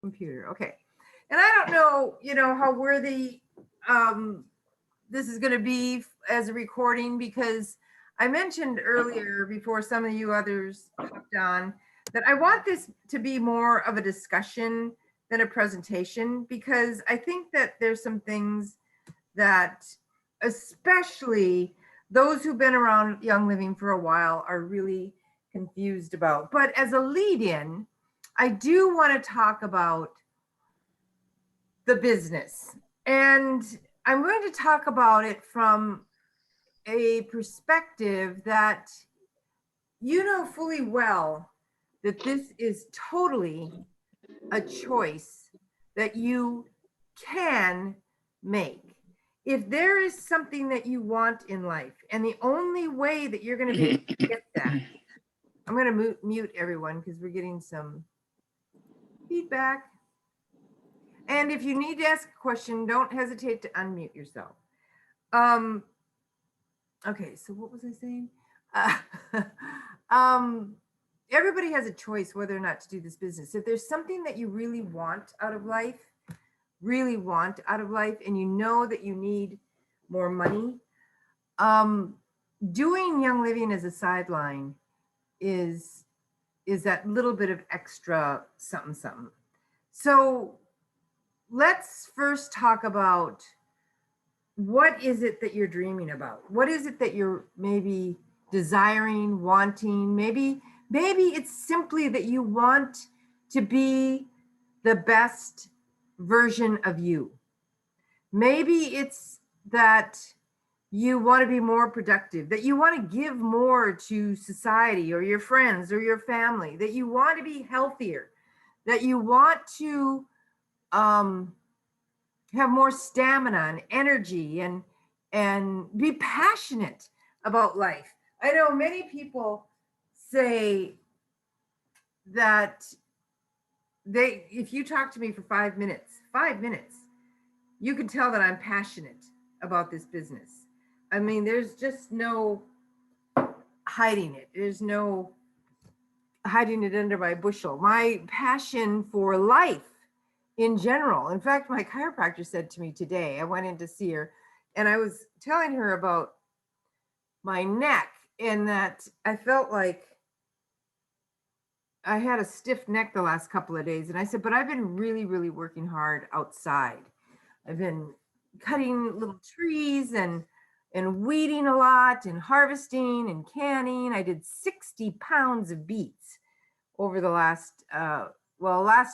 computer. Okay. And I don't know, how worthy this is going to be as a recording, because I mentioned earlier before some of you others hopped on that I want this to be more of a discussion than a presentation, because I think that there's some things that especially those who've been around Young Living for a while are really confused about. But as a lead in, I do want to talk about the business. And I'm going to talk about it from a perspective that you know fully well that this is totally a choice that you can make. If there is something that you want in life, and the only way that you're going to be able to get that, I'm going to mute everyone because we're getting some feedback. And if you need to ask a question, don't hesitate to unmute yourself. Okay, so what was I saying? Everybody has a choice whether or not to do this business. If there's something that you really want out of life, and you know that you need more money, doing Young Living as a sideline is that little bit of extra something. So let's first talk about, what is it that you're dreaming about? What is it that you're maybe desiring, wanting? Maybe it's simply that you want to be the best version of you. Maybe it's that you want to be more productive, that you want to give more to society or your friends or your family, that you want to be healthier, that you want to have more stamina and energy and be passionate about life. I know many people say that if you talk to me for 5 minutes, you can tell that I'm passionate about this business. I mean, there's just no hiding it. There's no hiding it under my bushel. My passion for life in general. In fact, my chiropractor said to me today, I went in to see her, and I was telling her about my neck, and that I felt like I had a stiff neck the last couple of days. And I said, but I've been really, really working hard outside. I've been cutting little trees and weeding a lot and harvesting and canning. I did 60 pounds of beets over the last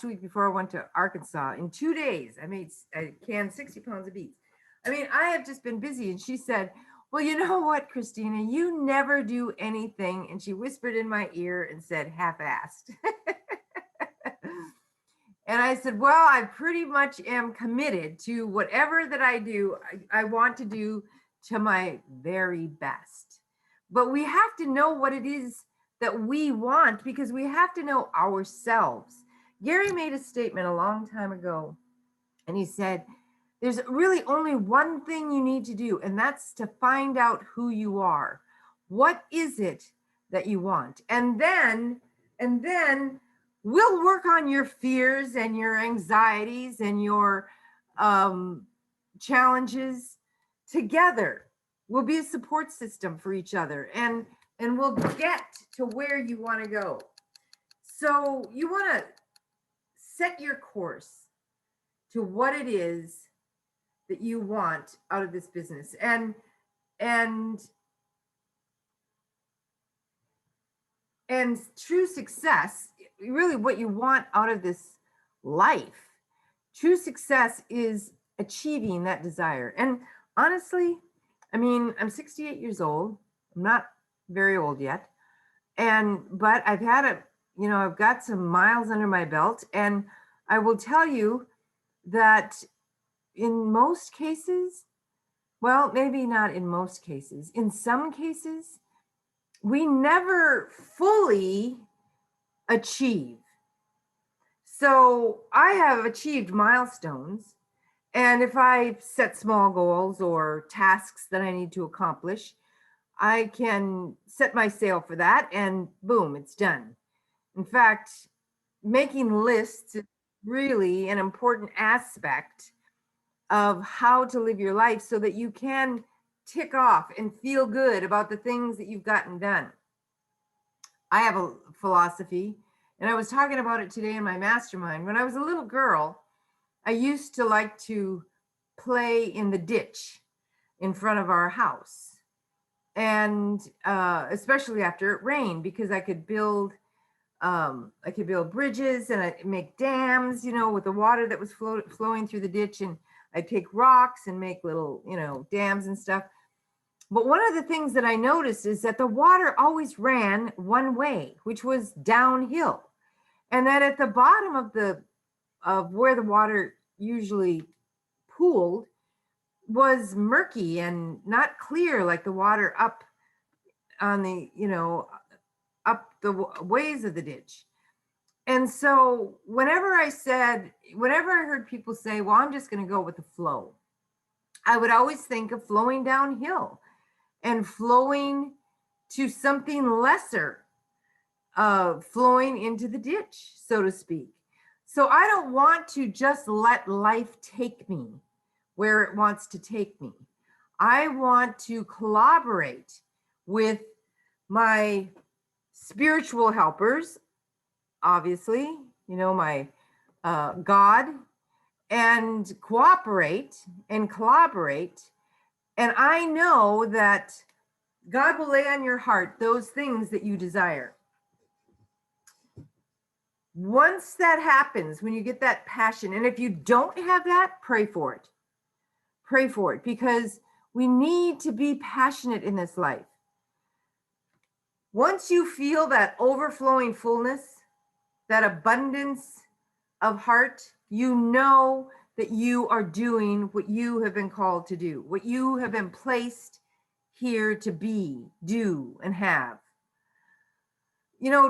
week before I went to Arkansas. In 2 days, I canned 60 pounds of beets. I mean, I have just been busy. And she said, well, you know what, Cristina, you never do anything. And she whispered in my ear and said, half-assed. And I said, well, I pretty much am committed to whatever that I do. I want to do to my very best. But we have to know what it is that we want, because we have to know ourselves. Gary made a statement a long time ago, and he said, there's really only one thing you need to do, and that's to find out who you are. What is it that you want? And then we'll work on your fears and your anxieties and your challenges together. We'll be a support system for each other, and we'll get to where you want to go. So you want to set your course to what it is that you want out of this business. And true success, really what you want out of this life, true success is achieving that desire. And honestly, I mean, I'm 68 years old. I'm not very old yet. But I've had I've got some miles under my belt. And I will tell you that in most cases, well, maybe not in most cases, in some cases, we never fully achieve. So I have achieved milestones. And if I set small goals or tasks that I need to accomplish, I can set my sail for that, and boom, it's done. In fact, making lists is really an important aspect of how to live your life so that you can tick off and feel good about the things that you've gotten done. I have a philosophy, and I was talking about it today in my mastermind. When I was a little girl, I used to like to play in the ditch in front of our house, and especially after it rained, because I could build bridges and I make dams, with the water that was flowing through the ditch, and I'd take rocks and make little, dams and stuff. But one of the things that I noticed is that the water always ran one way, which was downhill, and that at the bottom of where the water usually pooled was murky and not clear like the water up on the, up the ways of the ditch. And so whenever I heard people say, well, I'm just going to go with the flow, I would always think of flowing downhill and flowing to something lesser, flowing into the ditch, so to speak. So I don't want to just let life take me where it wants to take me. I want to collaborate with my spiritual helpers, obviously, my God, and cooperate and collaborate. And I know that God will lay on your heart those things that you desire. Once that happens, when you get that passion, and if you don't have that, pray for it. Pray for it, because we need to be passionate in this life. Once you feel that overflowing fullness, that abundance of heart, you know that you are doing what you have been called to do, what you have been placed here to be, do, and have.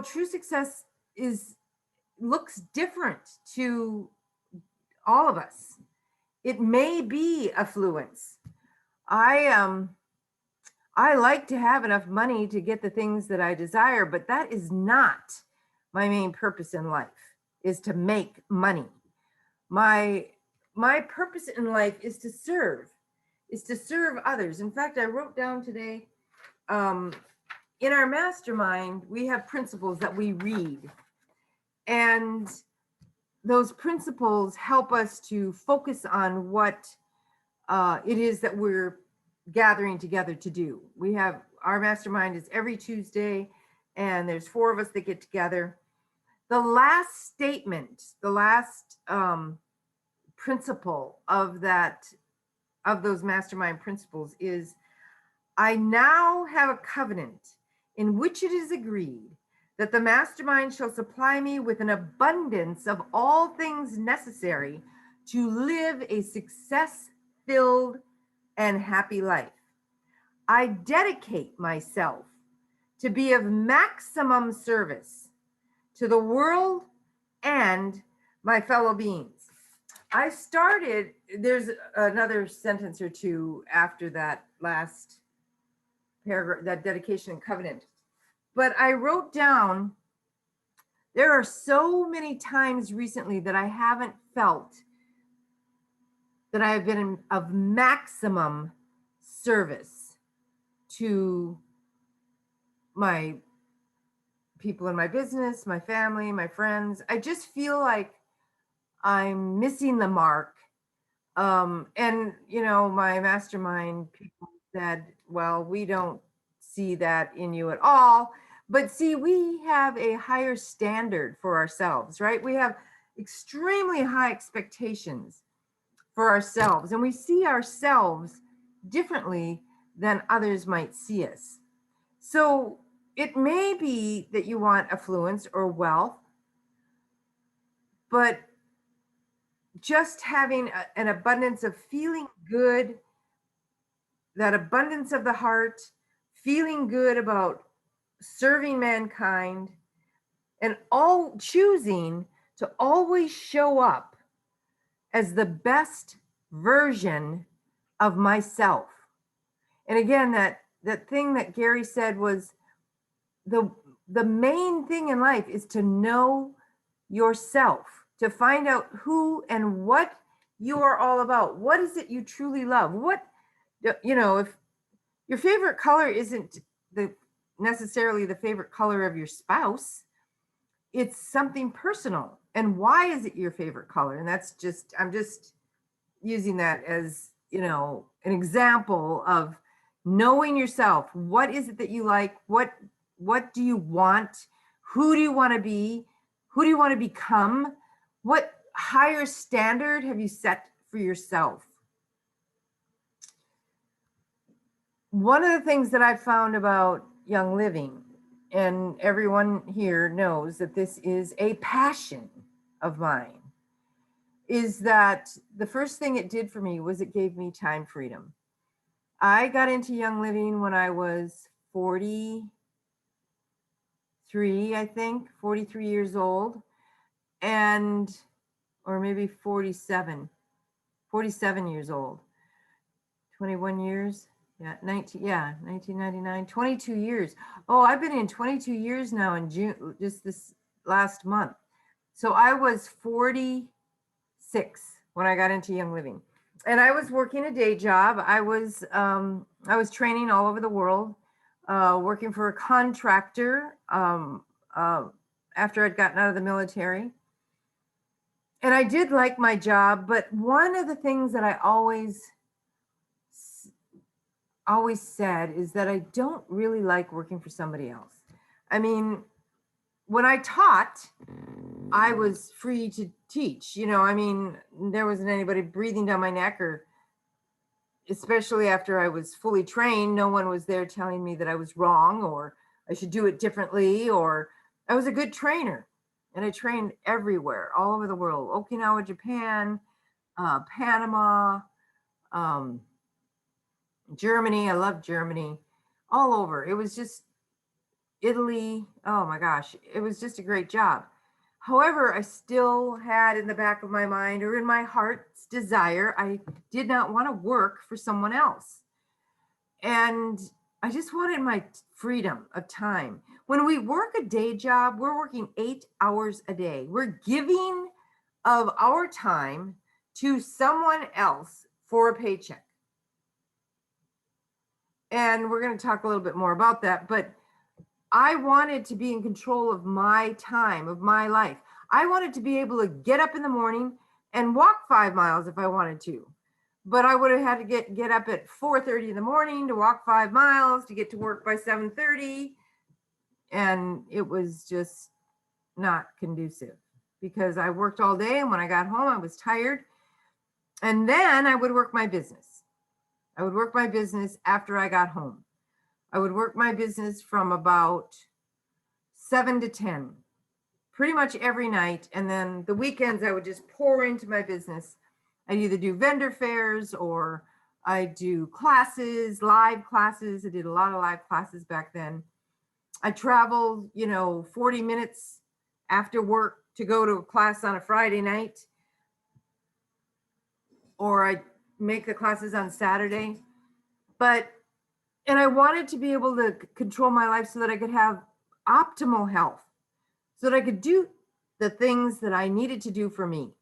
True success looks different to all of us. It may be affluence. I like to have enough money to get the things that I desire, but that is not my main purpose in life, is to make money. My purpose in life is to serve others. In fact, I wrote down today, in our mastermind, we have principles that we read. And those principles help us to focus on what it is that we're gathering together to do. Our mastermind is every Tuesday, and there's 4 of us that get together. The last statement, the last principle of those mastermind principles is, I now have a covenant in which it is agreed that the mastermind shall supply me with an abundance of all things necessary to live a success-filled and happy life. I dedicate myself to be of maximum service to the world and my fellow beings. There's another sentence or two after that last paragraph, that dedication and covenant. But I wrote down, there are so many times recently that I haven't felt that I have been of maximum service to my people in my business, my family, my friends. I just feel like I'm missing the mark. And, my mastermind people said, well, we don't see that in you at all. But see, we have a higher standard for ourselves, right? We have extremely high expectations for ourselves, and we see ourselves differently than others might see us. So it may be that you want affluence or wealth, but just having an abundance of feeling good, that abundance of the heart, feeling good about serving mankind, and all choosing to always show up as the best version of myself. And again, that thing that Gary said was the main thing in life is to know yourself, to find out who and what you are all about. What is it you truly love? What, you know, if your favorite color isn't necessarily the favorite color of your spouse, it's something personal. And why is it your favorite color? And that's just, I'm just using that as, you know, an example of knowing yourself. What is it that you like? What do you want? Who do you want to be? Who do you want to become? What higher standard have you set for yourself? One of the things that I found about Young Living, and everyone here knows that this is a passion of mine, is that the first thing it did for me was it gave me time freedom. I got into Young Living when I was 43, I think, 43 years old, and, or maybe 47 years old, 21 years. Yeah, 1999, 22 years. Oh, I've been in 22 years now in June, just this last month. So I was 46 when I got into Young Living. And I was working a day job. I was training all over the world, working for a contractor after I'd gotten out of the military. And I did like my job, but one of the things that I always said is that I don't really like working for somebody else. I mean, when I taught, I was free to teach, you know, I mean, there wasn't anybody breathing down my neck, or especially after I was fully trained, no one was there telling me that I was wrong or I should do it differently, or I was a good trainer. And I trained everywhere, all over the world, Okinawa, Japan, Panama, Germany. I love Germany, all over. It was just Italy. Oh my gosh, it was just a great job. However, I still had in the back of my mind, or in my heart's desire, I did not want to work for someone else. And I just wanted my freedom of time. When we work a day job, we're working 8 hours a day. We're giving of our time to someone else for a paycheck. And we're going to talk a little bit more about that, but I wanted to be in control of my time, of my life. I wanted to be able to get up in the morning and walk 5 miles if I wanted to. But I would have had to get up at 4:30 in the morning to walk 5 miles to get to work by 7:30. And it was just not conducive, because I worked all day, and when I got home, I was tired. And then I would work my business. I would work my business after I got home. I would work my business from about 7 to 10, pretty much every night. And then the weekends, I would just pour into my business. I'd either do vendor fairs, or I do classes, live classes. I did a lot of live classes back then. I traveled, 40 minutes after work to go to a class on a Friday night, or I make the classes on Saturday. And I wanted to be able to control my life so that I could have optimal health, so that I could do the things that I needed to do for me.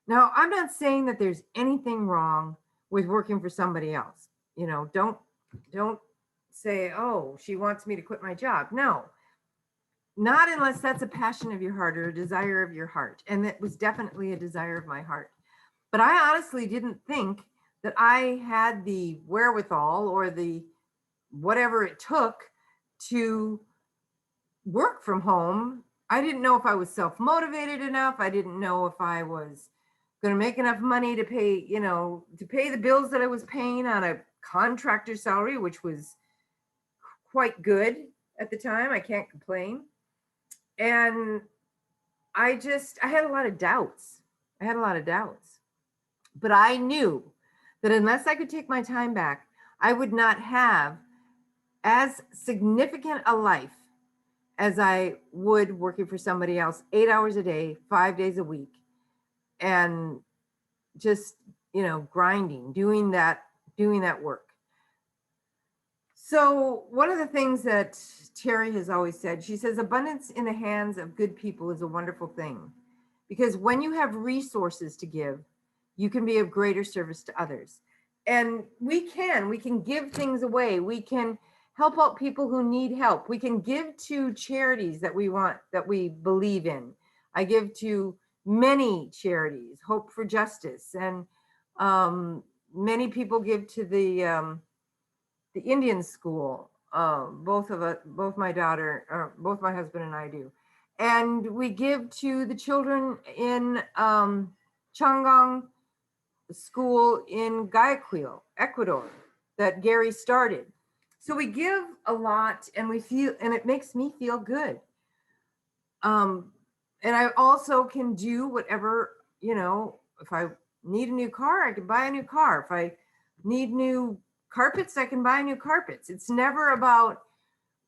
Now, I'm not saying that there's anything wrong with working for somebody else. Don't say, oh, she wants me to quit my job. No, not unless that's a passion of your heart or a desire of your heart. And that was definitely a desire of my heart. But I honestly didn't think that I had the wherewithal or the whatever it took to work from home. I didn't know if I was self-motivated enough. I didn't know if I was going to make enough money to pay, to pay the bills that I was paying on a contractor salary, which was quite good at the time. I can't complain. And I had a lot of doubts. But I knew that unless I could take my time back, I would not have as significant a life as I would working for somebody else 8 hours a day, 5 days a week, and just, grinding, doing that work. So one of the things that Terry has always said, she says, abundance in the hands of good people is a wonderful thing. because when you have resources to give, you can be of greater service to others. And we can give things away. We can help out people who need help. We can give to charities that we believe in. I give to many charities, Hope for Justice, and many people give to the Indian school. Both my husband and I do. And we give to the children in Chang'an school in Guayaquil, Ecuador, that Gary started. So we give a lot, and it makes me feel good. And I also can do whatever, if I need a new car, I can buy a new car. If I need new carpets, I can buy new carpets. It's never about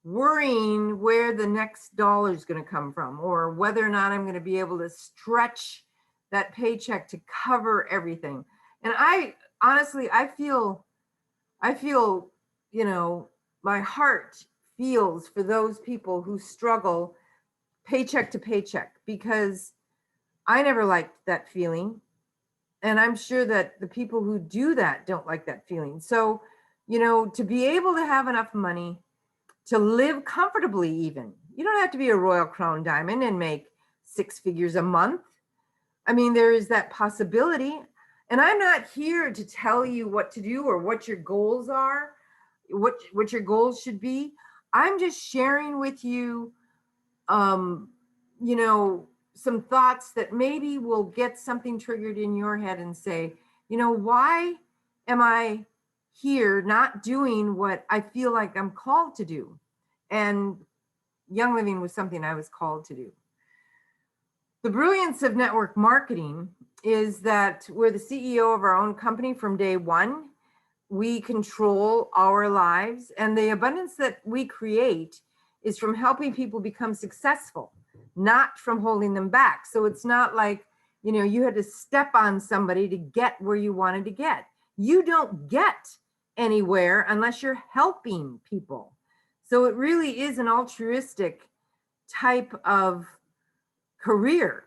worrying where the next dollar is going to come from, or whether or not I'm going to be able to stretch that paycheck to cover everything. And I honestly, I feel, my heart feels for those people who struggle paycheck to paycheck, because I never liked that feeling. And I'm sure that the people who do that don't like that feeling. So, to be able to have enough money to live comfortably, even, you don't have to be a Royal Crown Diamond and make 6 figures a month. I mean, there is that possibility. And I'm not here to tell you what to do or what your goals are, what your goals should be. I'm just sharing with you, some thoughts that maybe will get something triggered in your head and say, why am I here not doing what I feel like I'm called to do? And Young Living was something I was called to do. The brilliance of network marketing is that we're the CEO of our own company from day one. We control our lives, and the abundance that we create is from helping people become successful, not from holding them back. So it's not like, you had to step on somebody to get where you wanted to get. You don't get anywhere unless you're helping people. So it really is an altruistic type of career.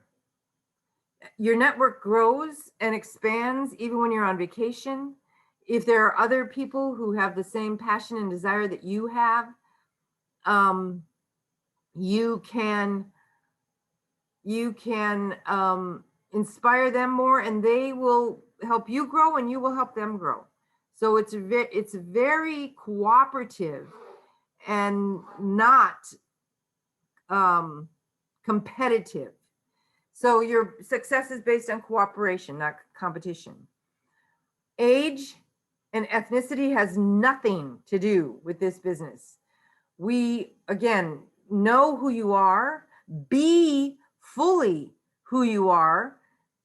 Your network grows and expands even when you're on vacation. If there are other people who have the same passion and desire that you have, you can inspire them more, and they will help you grow, and you will help them grow. So it's very cooperative and not competitive. So your success is based on cooperation, not competition. Age and ethnicity has nothing to do with this business. We, again, know who you are, be fully who you are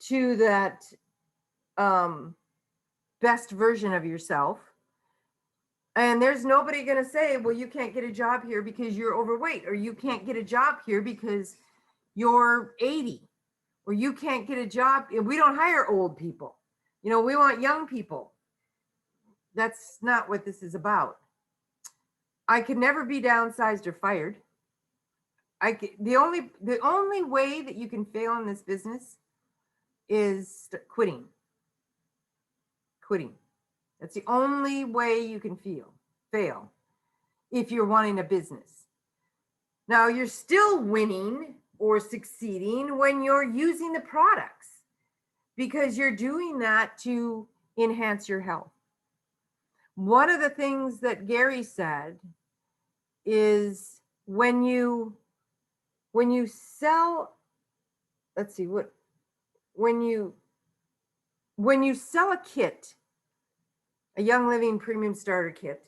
to that best version of yourself. And there's nobody going to say, well, you can't get a job here because you're overweight, or you can't get a job here because you're 80, or you can't get a job. We don't hire old people. We want young people. That's not what this is about. I could never be downsized or fired. The only way that you can fail in this business is quitting. That's the only way you can fail if you're wanting a business. Now, you're still winning or succeeding when you're using the products, because you're doing that to enhance your health. One of the things that Gary said is when you sell, when you sell a kit, a Young Living Premium Starter Kit,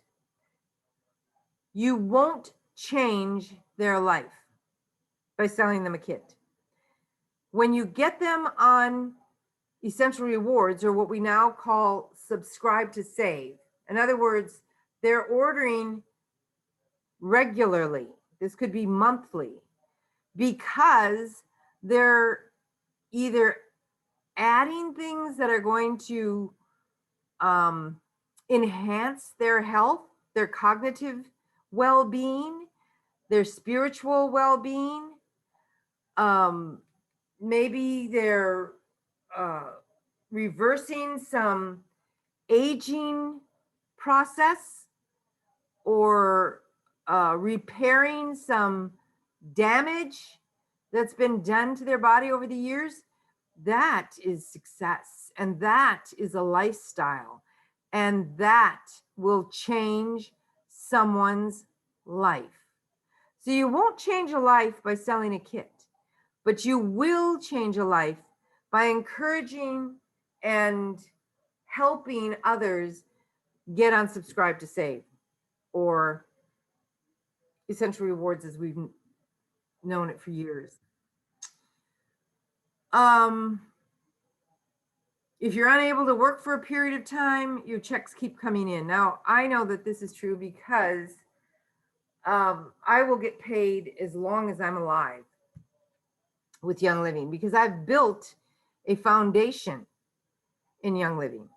you won't change their life by selling them a kit. When you get them on Essential Rewards, or what we now call Subscribe to Save, in other words, they're ordering regularly. This could be monthly, because they're either adding things that are going to enhance their health, their cognitive well-being, their spiritual well-being, maybe they're reversing some aging process, or repairing some damage that's been done to their body over the years. That is success, and that is a lifestyle, and that will change someone's life. So you won't change a life by selling a kit, but you will change a life by encouraging and helping others get on Subscribe to Save, or Essential Rewards as we've known it for years. If you're unable to work for a period of time, your checks keep coming in. Now, I know that this is true because I will get paid as long as I'm alive with Young Living, because I've built a foundation in Young Living.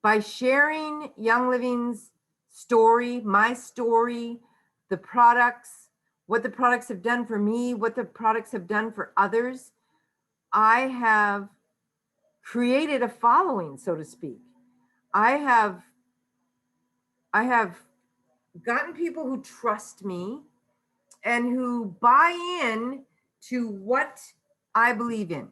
By sharing Young Living's story, my story, the products, what the products have done for me, what the products have done for others, I have created a following, so to speak. I have gotten people who trust me and who buy in to what I believe in.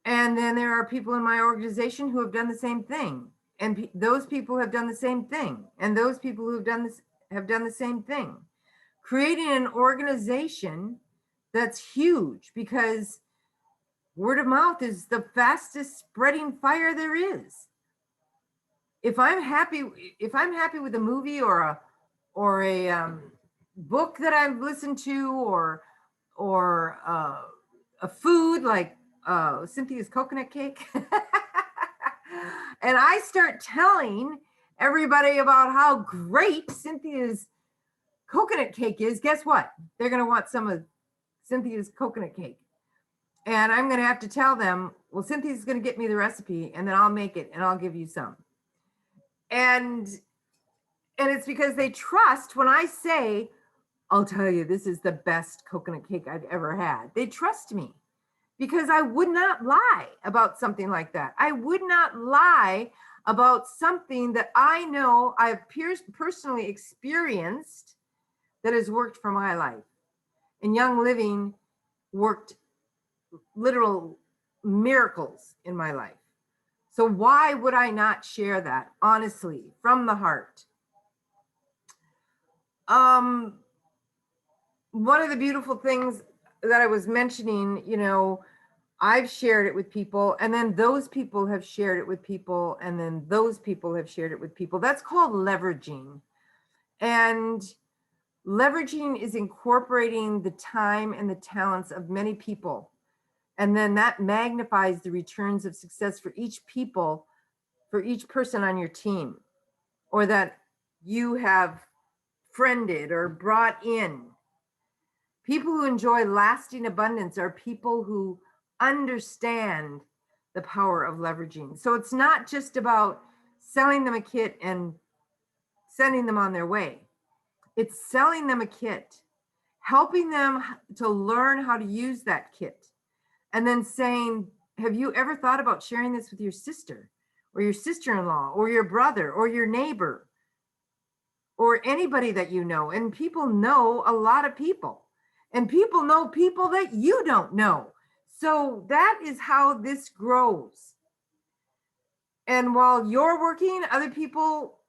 And then there are people in my organization who have done the same thing. And those people have done the same thing. And those people who have done this have done the same thing. Creating an organization that's huge, because word of mouth is the fastest spreading fire there is. If I'm happy with a movie or a book that I've listened to, or a food like Cynthia's coconut cake, and I start telling everybody about how great Cynthia's coconut cake is, guess what? They're going to want some of Cynthia's coconut cake. And I'm going to have to tell them, well, Cynthia's going to get me the recipe, and then I'll make it and I'll give you some. And it's because they trust when I say, I'll tell you, this is the best coconut cake I've ever had. They trust me, because I would not lie about something like that. I would not lie about something that I know I've personally experienced that has worked for my life. And Young Living worked literal miracles in my life. So why would I not share that, honestly, from the heart? One of the beautiful things that I was mentioning, I've shared it with people, and then those people have shared it with people, and then those people have shared it with people. That's called leveraging. And leveraging is incorporating the time and the talents of many people. And then that magnifies the returns of success for each person on your team, or that you have friended or brought in. People who enjoy lasting abundance are people who understand the power of leveraging. So it's not just about selling them a kit and sending them on their way. It's selling them a kit, helping them to learn how to use that kit, and then saying, have you ever thought about sharing this with your sister or your sister-in-law or your brother or your neighbor or anybody that you know? And people know a lot of people, and people know people that you don't know. So that is how this grows. And while you're working, other people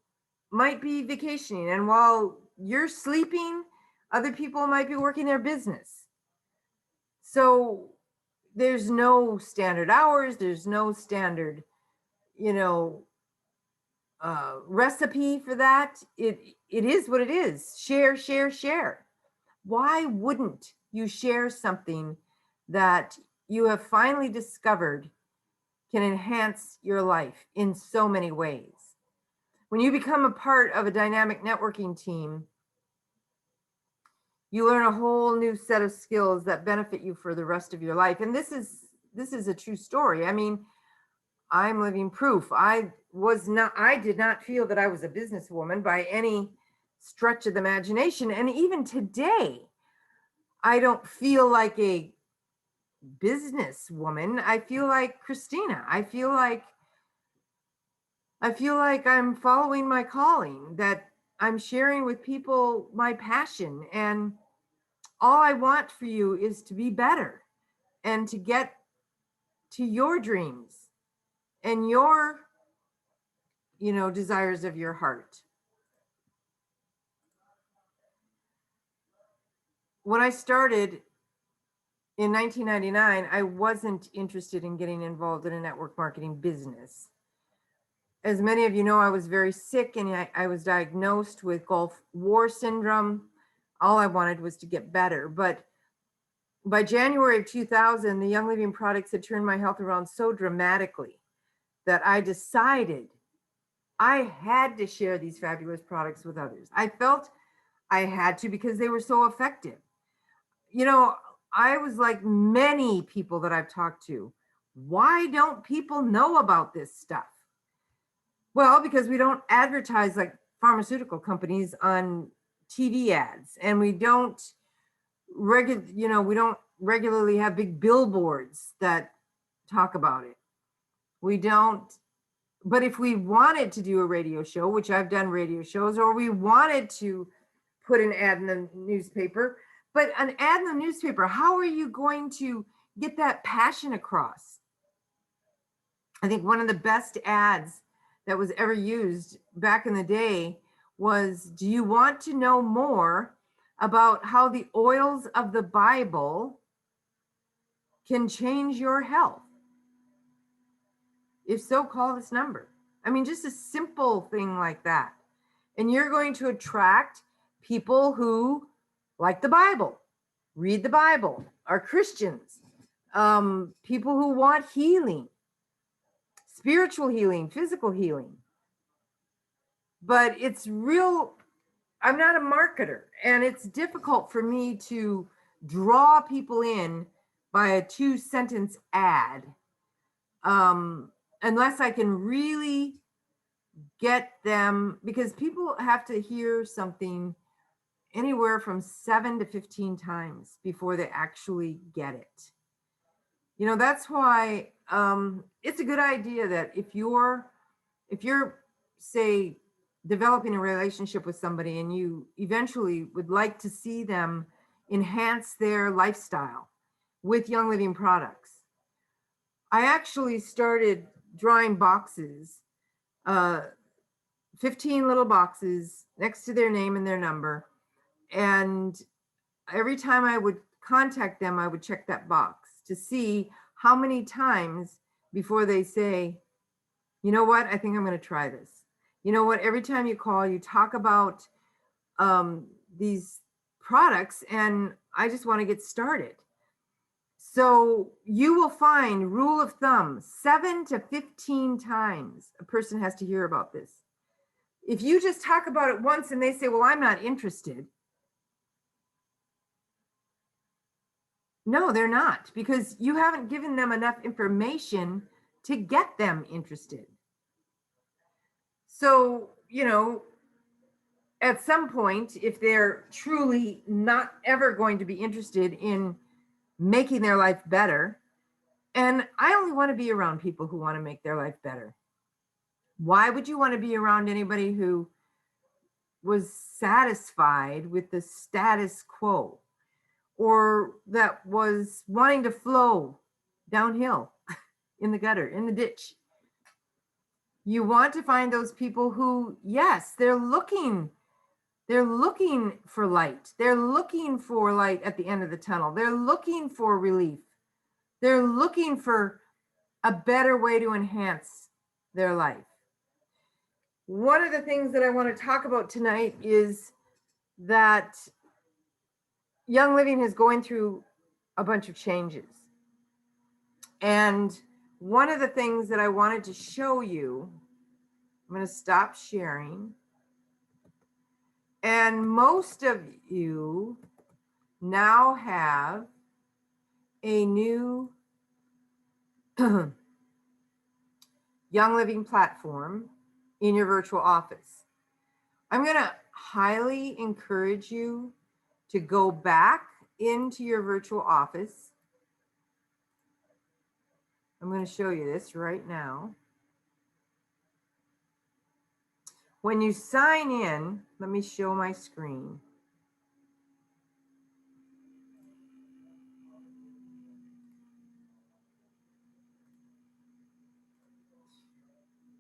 might be vacationing. And while you're sleeping, other people might be working their business. So there's no standard hours. There's no standard, recipe for that. It is what it is. Share, share, share. Why wouldn't you share something that you have finally discovered can enhance your life in so many ways? When you become a part of a dynamic networking team, you learn a whole new set of skills that benefit you for the rest of your life. And this is a true story. I mean, I'm living proof. I did not feel that I was a businesswoman by any stretch of the imagination. And even today, I don't feel like a businesswoman. I feel like Cristina. I feel like I'm following my calling, that I'm sharing with people my passion, and all I want for you is to be better and to get to your dreams and your, desires of your heart. When I started in 1999, I wasn't interested in getting involved in a network marketing business. As many of you know, I was very sick, and I was diagnosed with Gulf War syndrome. All I wanted was to get better. But by January of 2000, the Young Living products had turned my health around so dramatically that I decided I had to share these fabulous products with others. I felt I had to, because they were so effective. I was like many people that I've talked to. Why don't people know about this stuff? Well, because we don't advertise like pharmaceutical companies on TV ads, and we don't regularly have big billboards that talk about it. We don't. But if we wanted to do a radio show, which I've done radio shows, or we wanted to put an ad in the newspaper, but an ad in the newspaper, how are you going to get that passion across? I think one of the best ads that was ever used back in the day was, do you want to know more about how the oils of the Bible can change your health? If so, call this number. I mean, just a simple thing like that. And you're going to attract people who like the Bible, read the Bible, are Christians, people who want healing, spiritual healing, physical healing. But it's real, I'm not a marketer, and it's difficult for me to draw people in by a 2-sentence ad, unless I can really get them, because people have to hear something anywhere from 7 to 15 times before they actually get it. That's why it's a good idea that if you're say developing a relationship with somebody and you eventually would like to see them enhance their lifestyle with Young Living products, I actually started drawing boxes, 15 little boxes next to their name and their number. And every time I would contact them, I would check that box to see how many times before they say, you know what, I think I'm going to try this. You know what, every time you call, you talk about these products, and I just want to get started. So you will find, rule of thumb, 7 to 15 times a person has to hear about this. If you just talk about it once and they say, well, I'm not interested. No, they're not, because you haven't given them enough information to get them interested. So, at some point, if they're truly not ever going to be interested in making their life better, and I only want to be around people who want to make their life better. Why would you want to be around anybody who was satisfied with the status quo, or that was wanting to flow downhill in the gutter, in the ditch? You want to find those people who, yes, they're looking for light. They're looking for light at the end of the tunnel. They're looking for relief. They're looking for a better way to enhance their life. One of the things that I want to talk about tonight is that Young Living is going through a bunch of changes. And one of the things that I wanted to show you, I'm going to stop sharing. And most of you now have a new Young Living platform in your virtual office. I'm going to highly encourage you to go back into your virtual office I'm going to show you this right now. When you sign in, let me show my screen.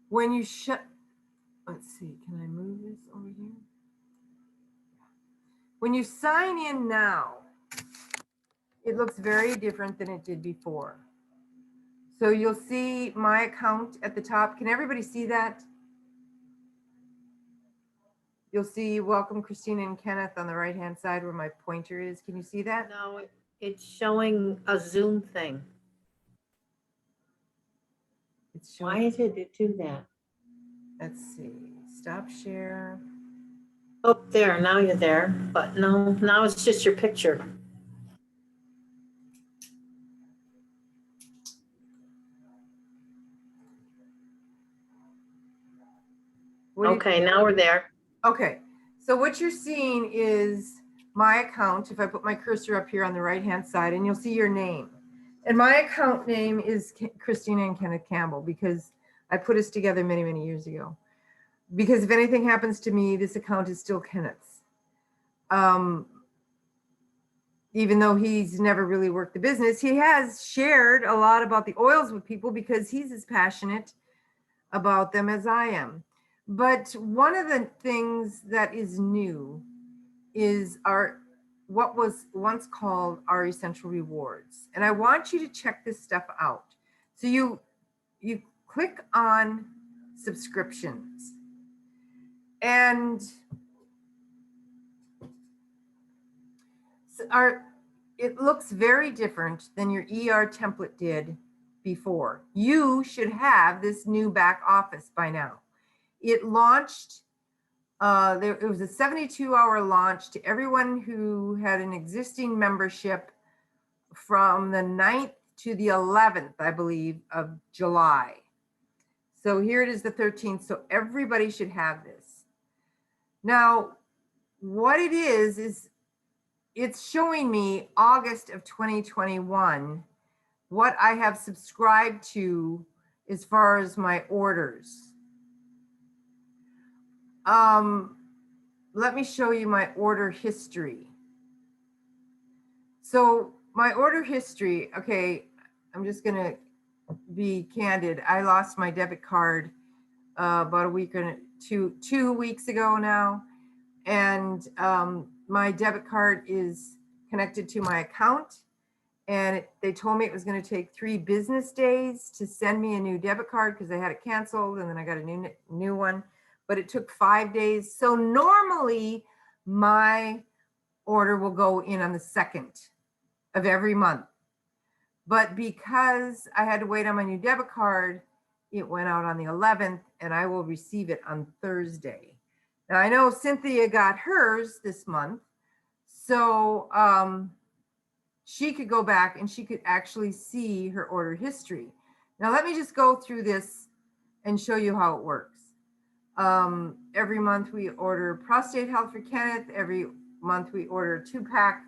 When you let's see, can I move this over here? When you sign in now, it looks very different than it did before. So you'll see my account at the top. Can everybody see that? You'll see welcome Christina and Kenneth on the right-hand side where my pointer is. Can you see that? No, it's showing a Zoom thing. It's showing. Why did it do that? Let's see. Stop share. Oh, there, now you're there. But no, now it's just your picture. Okay, now we're there. Okay, so what you're seeing is my account. If I put my cursor up here on the right-hand side, and you'll see your name. And my account name is Cristina and Kenneth Campbell because I put us together many, many years ago. Because if anything happens to me, this account is still Kenneth's. Even though he's never really worked the business, he has shared a lot about the oils with people because he's as passionate about them as I am. But one of the things that is new is what was once called our essential rewards. And I want you to check this stuff out. So you click on subscriptions, and it looks very different than your ER template did before. You should have this new back office by now. It launched, it was a 72-hour launch to everyone who had an existing membership from the 9th to the 11th, I believe, of July. So here it is the 13th, so everybody should have this. Now, what it is it's showing me August of 2021, what I have subscribed to as far as my orders. Let me show you my order history. So my order history, okay, I'm just gonna be candid. I lost my debit card about a week or two weeks ago now. And my debit card is connected to my account. And they told me it was going to take 3 business days to send me a new debit card because I had it canceled, and then I got a new one. But it took 5 days. So normally my order will go in on the 2nd of every month. But because I had to wait on my new debit card, it went out on the 11th, and I will receive it on Thursday. Now I know Cynthia got hers this month, so she could go back and she could actually see her order history. Now let me just go through this and show you how it works. Every month we order prostate health for Kenneth. Every month we order a 2-pack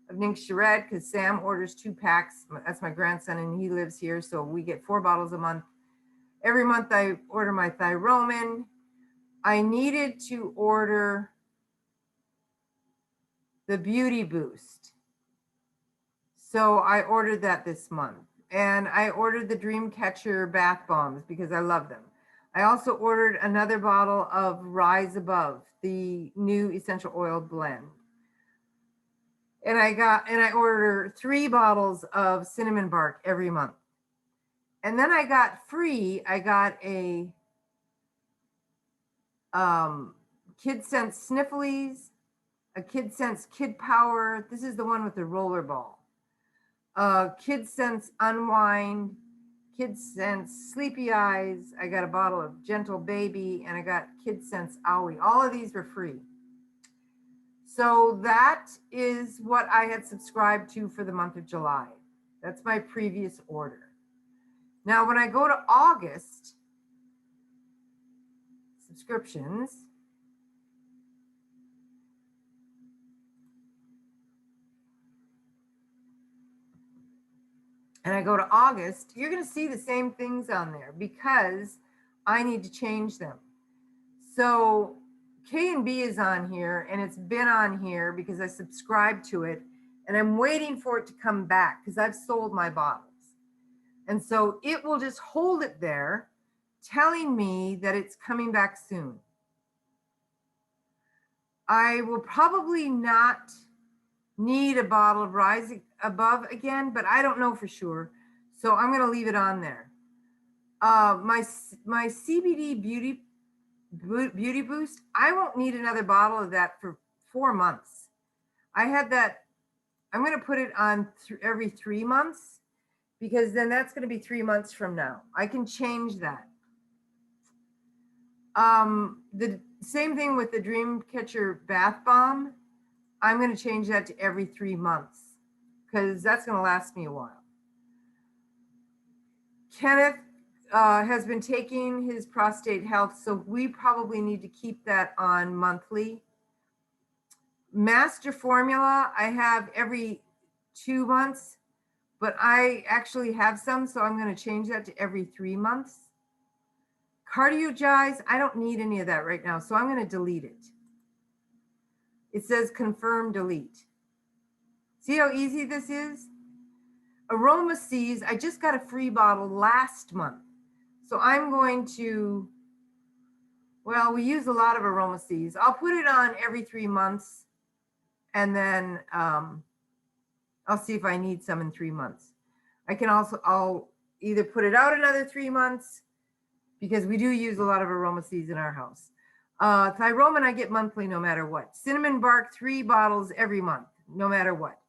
of Nink Shared because Sam orders 2 packs. That's my grandson and he lives here, so we get 4 bottles a month. Every month I order my Thyromin. I needed to order the Beauty Boost. So I ordered that this month. And I ordered the Dreamcatcher bath bombs because I love them. I also ordered another bottle of Rise Above, the new essential oil blend. And I ordered 3 bottles of cinnamon bark every month. And then I got a Kid Sense Snifflies, a Kid Sense Kid Power. This is the one with the roller ball. Kid Sense Unwind, Kid Sense Sleepy Eyes. I got a bottle of Gentle Baby, and I got Kid Sense Owie. All of these were free. So that is what I had subscribed to for the month of July. That's my previous order. Now, when I go to August, subscriptions, and I go to August, you're going to see the same things on there because I need to change them. So K&B is on here, and it's been on here because I subscribed to it, and I'm waiting for it to come back because I've sold my bottles. And so it will just hold it there, telling me that it's coming back soon. I will probably not need a bottle of Rise Above again, but I don't know for sure. So I'm going to leave it on there. My CBD Beauty Boost, I won't need another bottle of that for 4 months. I had that. I'm going to put it on every 3 months, because then that's going to be 3 months from now. I can change that. The same thing with the Dreamcatcher Bath Bomb. I'm going to change that to every 3 months because that's going to last me a while. Kenneth has been taking his prostate health, so we probably need to keep that on monthly. Master Formula, I have every 2 months, but I actually have some, so I'm going to change that to every 3 months. Cardiogize, I don't need any of that right now, so I'm going to delete it. It says confirm delete. See how easy this is? Aroma Seas, I just got a free bottle last month. So I'm going to, well, we use a lot of Aroma Seas. I'll put it on every 3 months, and then I'll see if I need some in 3 months. I can also, I'll either put it out another 3 months, because we do use a lot of Aroma Seas in our house. Thyromin, I get monthly no matter what. Cinnamon Bark, 3 bottles every month, no matter what.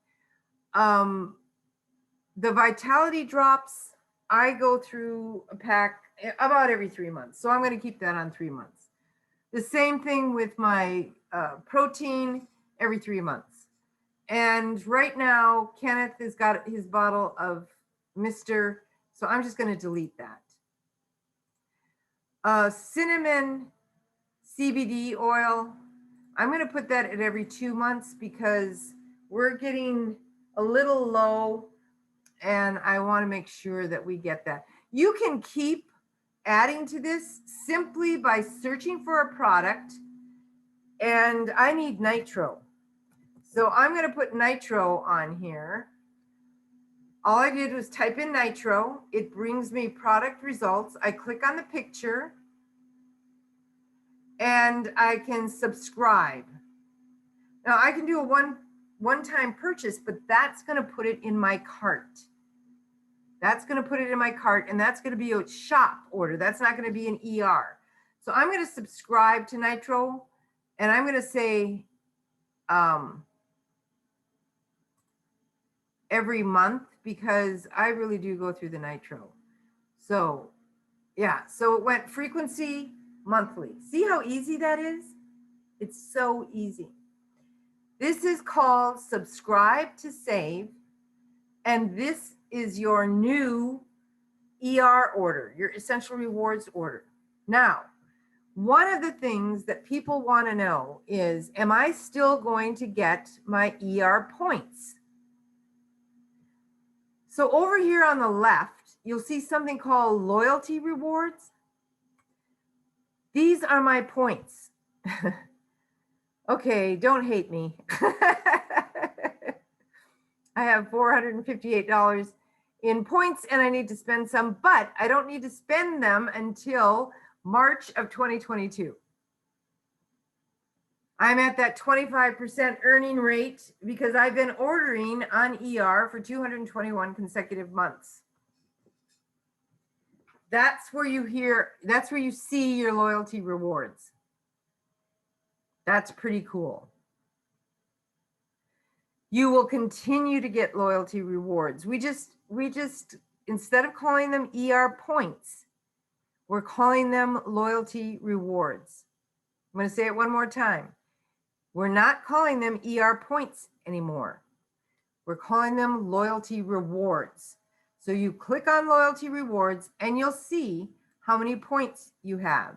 The Vitality Drops, I go through a pack about every 3 months. So I'm going to keep that on 3 months. The same thing with my protein, every 3 months. And right now, Kenneth has got his bottle of Mr. So I'm just going to delete that. Cinnamon CBD oil, I'm going to put that at every 2 months because we're getting a little low, and I want to make sure that we get that. You can keep adding to this simply by searching for a product, and I need nitro. So I'm going to put nitro on here. All I did was type in nitro. It brings me product results. I click on the picture, and I can subscribe. Now I can do a one-time purchase, but that's going to put it in my cart. That's going to put it in my cart, and that's going to be a shop order. That's not going to be an ER. So I'm going to subscribe to Nitro, and I'm going to say every month, because I really do go through the Nitro. So yeah, so it went frequency monthly. See how easy that is? It's so easy. This is called subscribe to save, and this is your new ER order, your Essential Rewards order. Now, one of the things that people want to know is, am I still going to get my ER points? So over here on the left, you'll see something called loyalty rewards. These are my points. Okay, don't hate me. I have $458 in points, and I need to spend some, but I don't need to spend them until March of 2022. I'm at that 25% earning rate because I've been ordering on ER for 221 consecutive months. That's where you see your loyalty rewards. That's pretty cool. You will continue to get loyalty rewards. We just, instead of calling them ER points, we're calling them loyalty rewards. I'm going to say it one more time. We're not calling them ER points anymore. We're calling them loyalty rewards. So you click on loyalty rewards and you'll see how many points you have.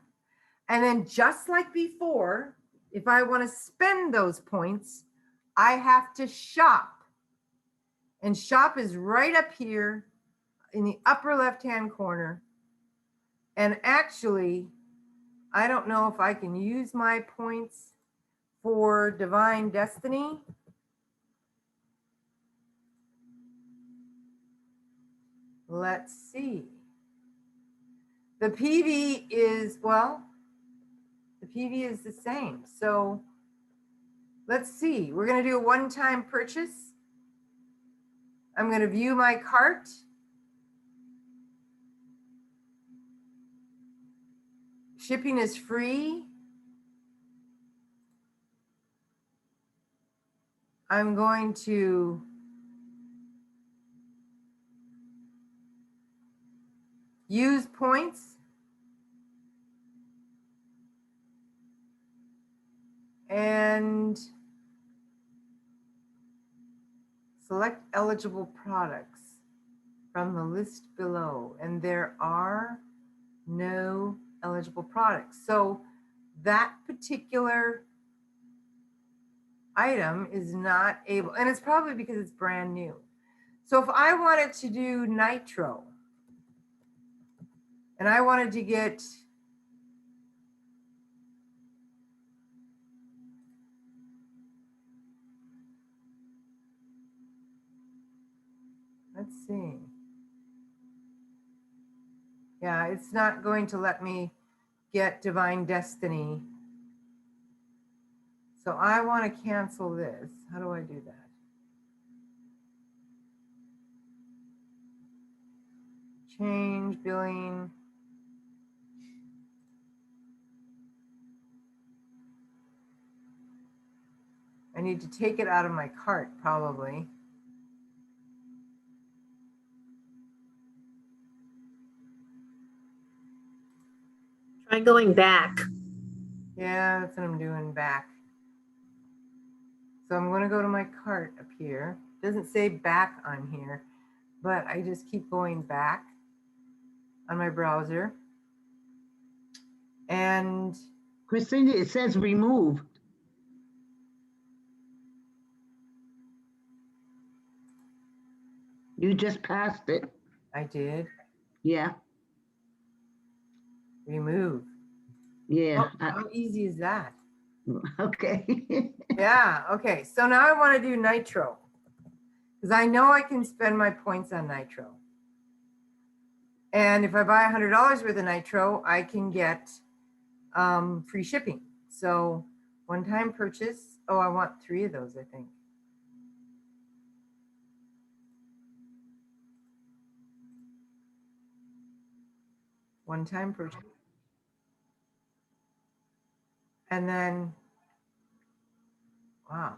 And then just like before, if I want to spend those points, I have to shop. And shop is right up here in the upper left-hand corner. And actually, I don't know if I can use my points for Divine Destiny. Let's see. The PV is, well, the PV is the same. So let's see. We're going to do a one-time purchase. I'm going to view my cart. Shipping is free. I'm going to use points. And select eligible products from the list below. And there are no eligible products. So that particular item is not able, and it's probably because it's brand new. So if I wanted to do nitro and I wanted to get let's see. Yeah, it's not going to let me get Divine Destiny. So I want to cancel this. How do I do that? Change billing. I need to take it out of my cart probably. Try going back. Yeah, that's what I'm doing back. So I'm going to go to my cart up here. Doesn't say back on here, but I just keep going back on my browser. And Christina, it says remove. You just passed it. I did Yeah, remove. yeah. Oh, how easy is that? Okay. Yeah, okay. So now I want to do nitro because I know I can spend my points on nitro. And if I buy $100 worth of nitro, I can get free shipping. So one-time purchase. Oh, I want 3 of those, I think. One-time purchase. And then, wow.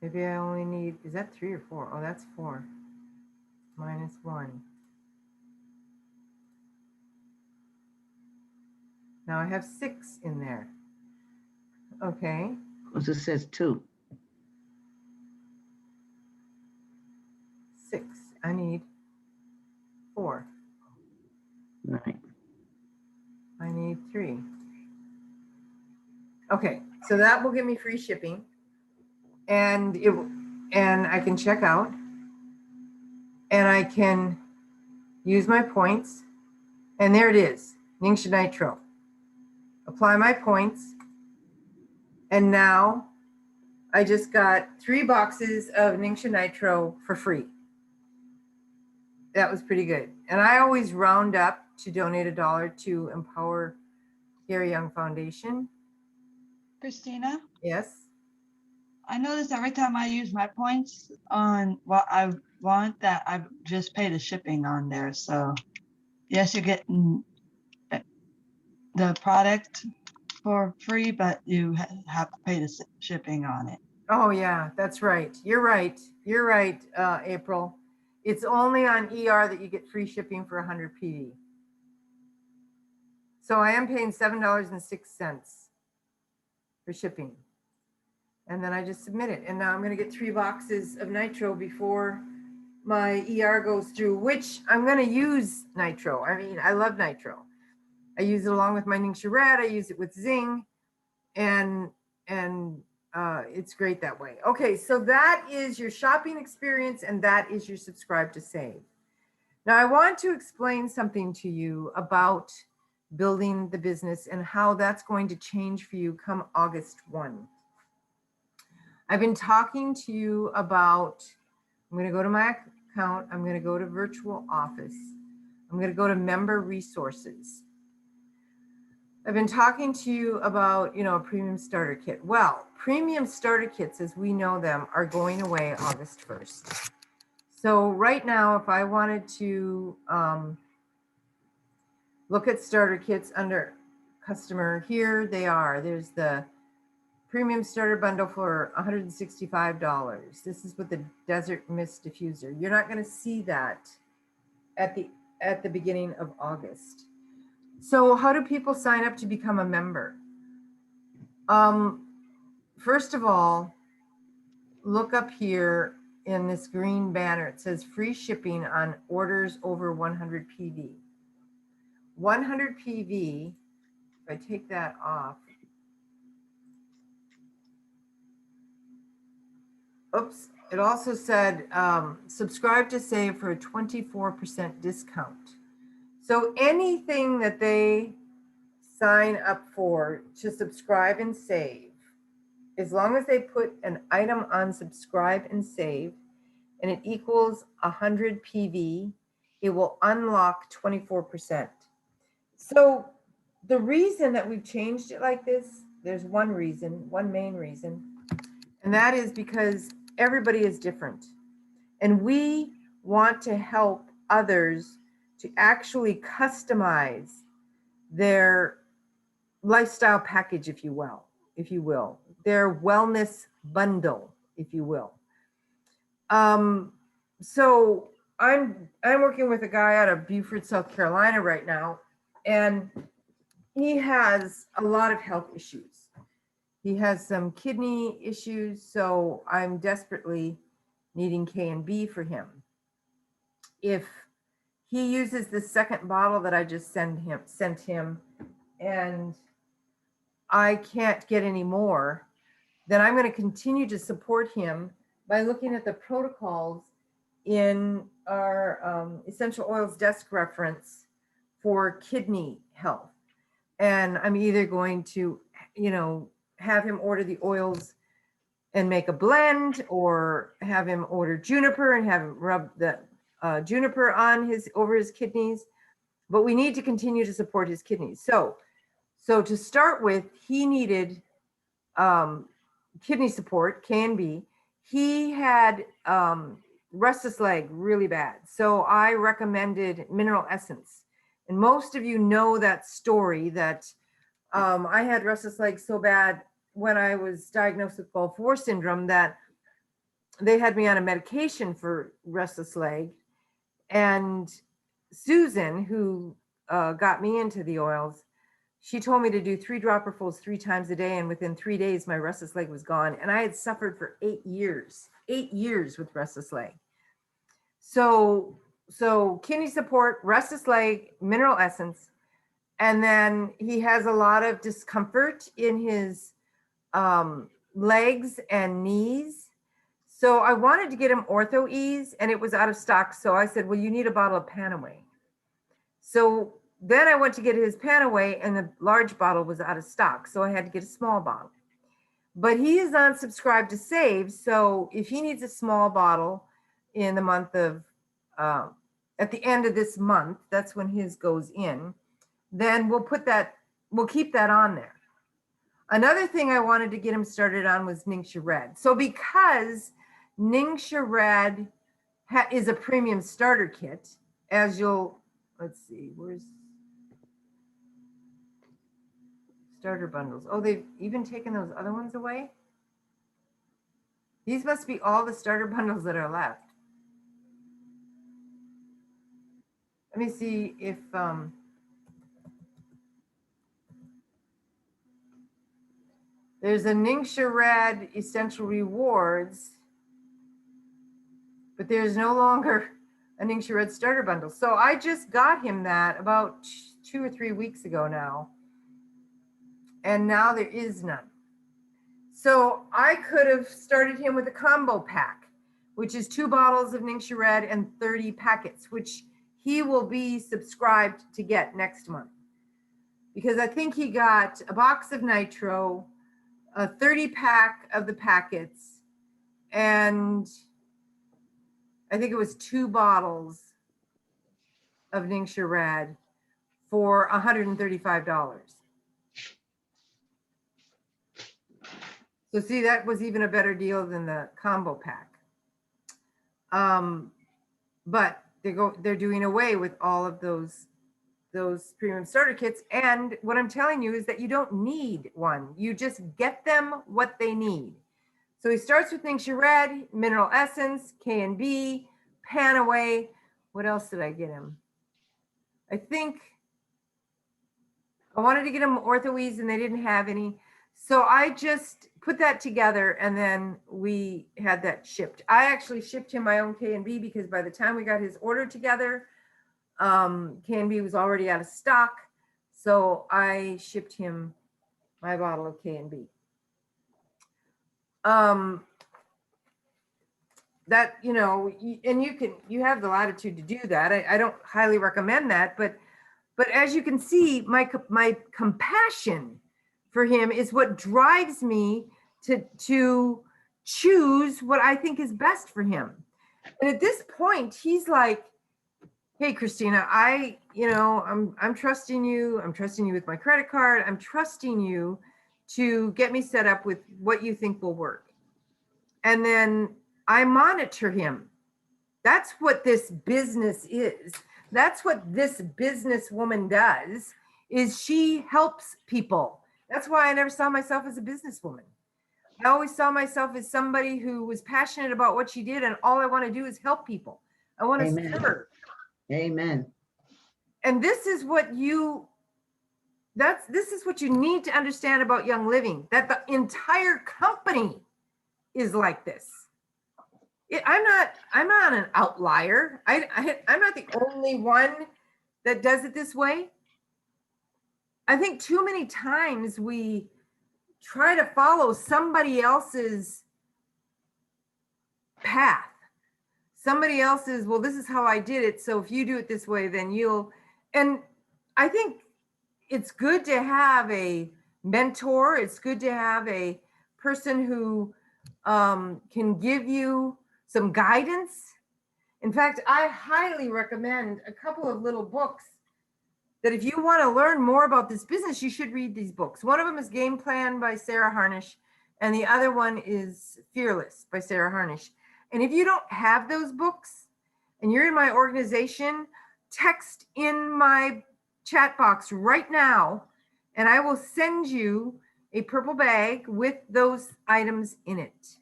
Maybe I only need, is that 3 or 4? Oh, that's 4. -1. Now I have 6 in there. Okay. Because it says 2. 6. I need 4. Right. I need 3. Okay, so that will give me free shipping, and I can check out, and I can use my points, and there it is, Ningxia Nitro. Apply my points, and now I just got 3 boxes of Ningxia Nitro for free. That was pretty good. And I always round up to donate $1 to Empower Gary Young Foundation. Christina, Yes. I notice every time I use my points on what I want, that I just pay the shipping on there. So yes, you're getting the product for free, but you have to pay the shipping on it. Oh yeah, that's right. You're right. You're right, April. It's only on ER that you get free shipping for 100 PV. So I am paying $7.06 for shipping. And then I just submit it. And now I'm going to get 3 boxes of nitro before my ER goes through, which I'm going to use nitro. I mean, I love nitro. I use it along with my Ningxia Red. I use it with Zing. And it's great that way. Okay, so that is your shopping experience and that is your subscribe to save. Now I want to explain something to you about building the business and how that's going to change for you come August 1. I've been talking to you about, I'm going to go to my account. I'm going to go to virtual office. I'm going to go to member resources. I've been talking to you about, a premium starter kit. Well, premium starter kits, as we know them, are going away August 1st. So right now, if I wanted to look at starter kits under customer, here they are. There's the premium starter bundle for $165. This is with the Desert Mist diffuser. You're not going to see that at the beginning of August. So how do people sign up to become a member? First of all, look up here in this green banner. It says free shipping on orders over 100 PV. 100 PV, if I take that off, oops, it also said subscribe to save for a 24% discount. So anything that they sign up for to subscribe and save, as long as they put an item on subscribe and save and it equals 100 PV, it will unlock 24%. So the reason that we've changed it like this, there's one main reason, and that is because everybody is different. And we want to help others to actually customize their lifestyle package, if you will, their wellness bundle, if you will. So I'm working with a guy out of Beaufort, South Carolina right now, and he has a lot of health issues. He has some kidney issues, so I'm desperately needing K and B for him. If he uses the second bottle that I just sent him, and I can't get any more, then I'm going to continue to support him by looking at the protocols in our essential oils desk reference for kidney health. And I'm either going to, have him order the oils and make a blend, or have him order juniper and have him rub the juniper on over his kidneys. But we need to continue to support his kidneys. So to start with, he needed kidney support, K and B. He had restless leg really bad. So I recommended mineral essence. And most of you know that story that I had restless leg so bad when I was diagnosed with Gulf War syndrome that they had me on a medication for restless leg. And Susan, who got me into the oils, she told me to do 3 dropperfuls 3 times a day. And within 3 days, my restless leg was gone. And I had suffered for 8 years with restless leg. So kidney support, restless leg, mineral essence. And then he has a lot of discomfort in his legs and knees. So I wanted to get him Ortho Ease, and it was out of stock. So I said, well, you need a bottle of Panaway. So then I went to get his Panaway, and the large bottle was out of stock. So I had to get a small bottle. But he is on subscribe to save. So if he needs a small bottle in the month of, at the end of this month, that's when his goes in, then we'll keep that on there. Another thing I wanted to get him started on was Ningxia Red. So because Ningxia Red is a premium starter kit, as you'll, let's see, where's starter bundles? Oh, they've even taken those other ones away. These must be all the starter bundles that are left. Let me see if, there's a Ningxia Red Essential Rewards, but there's no longer a Ningxia Red starter bundle. So I just got him that about 2 or 3 weeks ago now. And now there is none. So I could have started him with a combo pack, which is 2 bottles of Ningxia Red and 30 packets, which he will be subscribed to get next month. Because I think he got a box of nitro, a 30 pack of the packets, and I think it was 2 bottles of Ningxia Red for $135. So see, that was even a better deal than the combo pack. But they're doing away with all of those premium starter kits. And what I'm telling you is that you don't need one. You just get them what they need. So he starts with Ningxia Red, Mineral Essence, K&B, Panaway. What else did I get him? I think I wanted to get him Orthoes and they didn't have any. So I just put that together and then we had that shipped. I actually shipped him my own K&B because by the time we got his order together, K&B was already out of stock. So I shipped him my bottle of K&B. That, you know, and you have the latitude to do that. I don't highly recommend that, but as you can see, my compassion for him is what drives me to choose what I think is best for him. And at this point, he's like, hey, Cristina, I'm trusting you. I'm trusting you with my credit card. I'm trusting you to get me set up with what you think will work. And then I monitor him. That's what this business is. That's what this businesswoman does, is she helps people. That's why I never saw myself as a businesswoman. I always saw myself as somebody who was passionate about what she did, and all I want to do is help people. I want to Amen. serve. Amen. And this is what you need to understand about Young Living, that the entire company is like this. I'm not an outlier. I'm not the only one that does it this way. I think too many times we try to follow somebody else's path. Somebody else's, well, this is how I did it. So if you do it this way, then you'll, and I think it's good to have a mentor. It's good to have a person who can give you some guidance. In fact, I highly recommend a couple of little books that if you want to learn more about this business, you should read these books. One of them is Game Plan by Sarah Harnish, and the other one is Fearless by Sarah Harnish. And if you don't have those books and you're in my organization, text in my chat box right now, and I will send you a purple bag with those items in it.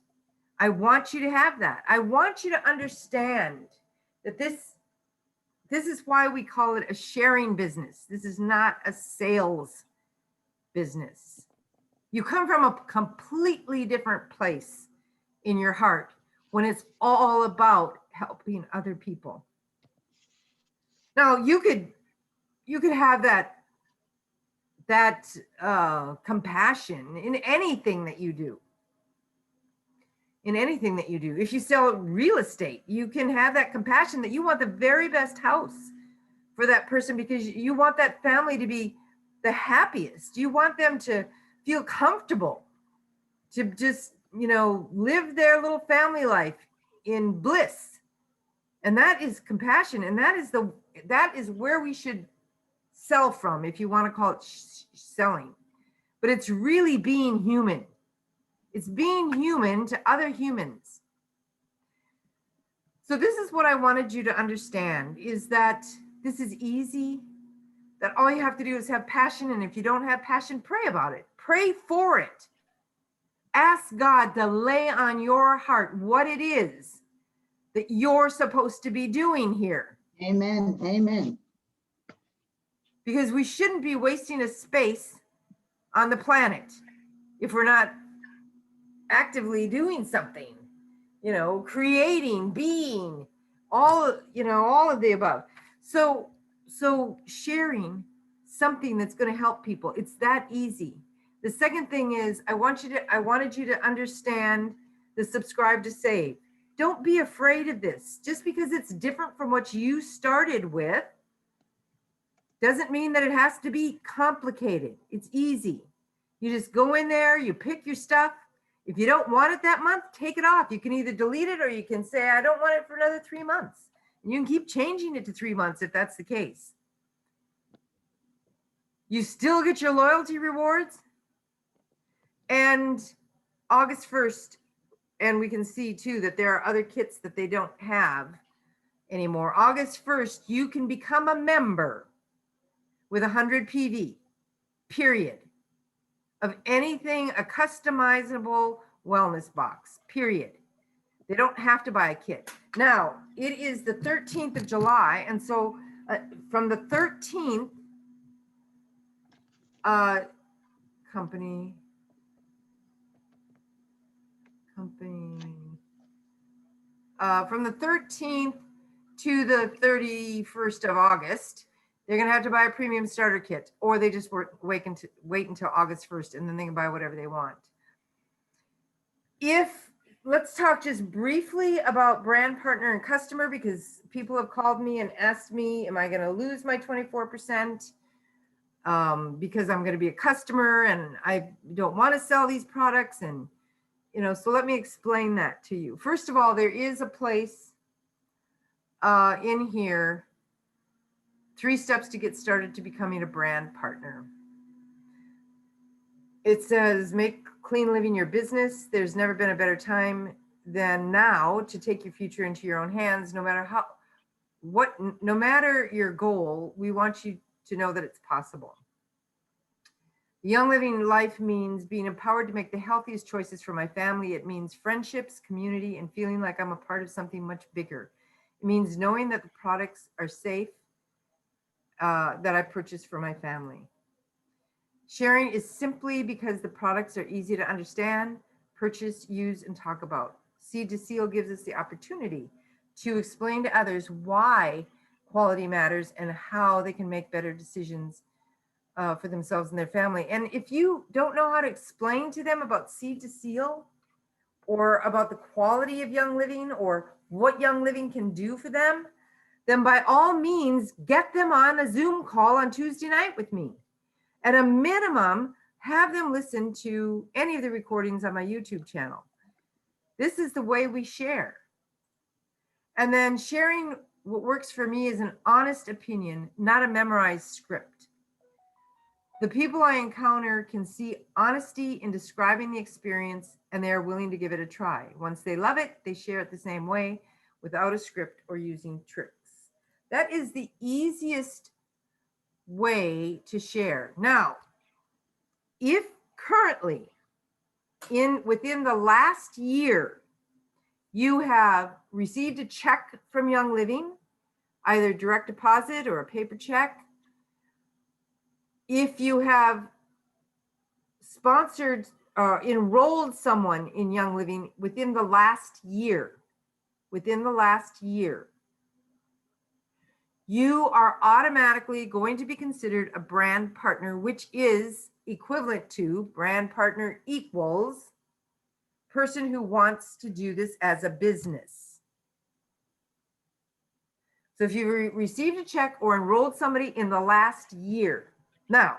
I want you to have that. I want you to understand that this is why we call it a sharing business. This is not a sales business. You come from a completely different place in your heart when it's all about helping other people. Now you could have that compassion in anything that you do. In anything that you do. If you sell real estate, you can have that compassion that you want the very best house for that person because you want that family to be the happiest. You want them to feel comfortable, to just, live their little family life in bliss. And that is compassion. And that is where we should sell from, if you want to call it selling. But it's really being human. It's being human to other humans. So this is what I wanted you to understand, is that this is easy, that all you have to do is have passion. And if you don't have passion, pray about it. Pray for it. Ask God to lay on your heart what it is that you're supposed to be doing here. Amen. Amen. Because we shouldn't be wasting a space on the planet if we're not actively doing something, creating, being, all of the above. So sharing something that's going to help people, it's that easy. The second thing is I wanted you to understand the subscribe to save. Don't be afraid of this. Just because it's different from what you started with doesn't mean that it has to be complicated. It's easy. You just go in there, you pick your stuff. If you don't want it that month, take it off. You can either delete it or you can say, I don't want it for another 3 months. And you can keep changing it to 3 months if that's the case. You still get your loyalty rewards. And August 1st, and we can see too that there are other kits that they don't have anymore. August 1st, you can become a member with 100 PV, period, of anything, a customizable wellness box, period. They don't have to buy a kit. Now, it is the 13th of July, and so from the 13th, company, from the 13th to the 31st of August, they're going to have to buy a premium starter kit, or they just wait until August 1st and then they can buy whatever they want. Let's talk just briefly about brand partner and customer, because people have called me and asked me, am I going to lose my 24%? Because I'm going to be a customer and I don't want to sell these products. And, so let me explain that to you. First of all, there is a place in here, 3 steps to get started to becoming a brand partner. It says, make clean living your business. There's never been a better time than now to take your future into your own hands. No matter your goal, we want you to know that it's possible. Young living life means being empowered to make the healthiest choices for my family. It means friendships, community, and feeling like I'm a part of something much bigger. It means knowing that the products are safe, that I purchased for my family. Sharing is simply because the products are easy to understand, purchase, use, and talk about. Seed to Seal gives us the opportunity to explain to others why quality matters and how they can make better decisions for themselves and their family. And if you don't know how to explain to them about Seed to Seal, or about the quality of Young Living, or what Young Living can do for them, then by all means, get them on a Zoom call on Tuesday night with me. At a minimum, have them listen to any of the recordings on my YouTube channel. This is the way we share. And then sharing what works for me is an honest opinion, not a memorized script. The people I encounter can see honesty in describing the experience, and they are willing to give it a try. Once they love it, they share it the same way, without a script or using tricks. That is the easiest way to share. Now, if currently within the last year, you have received a check from Young Living, either direct deposit or a paper check, if you have sponsored or enrolled someone in Young Living within the last year, you are automatically going to be considered a brand partner, which is equivalent to brand partner equals person who wants to do this as a business. So if you received a check or enrolled somebody in the last year, now,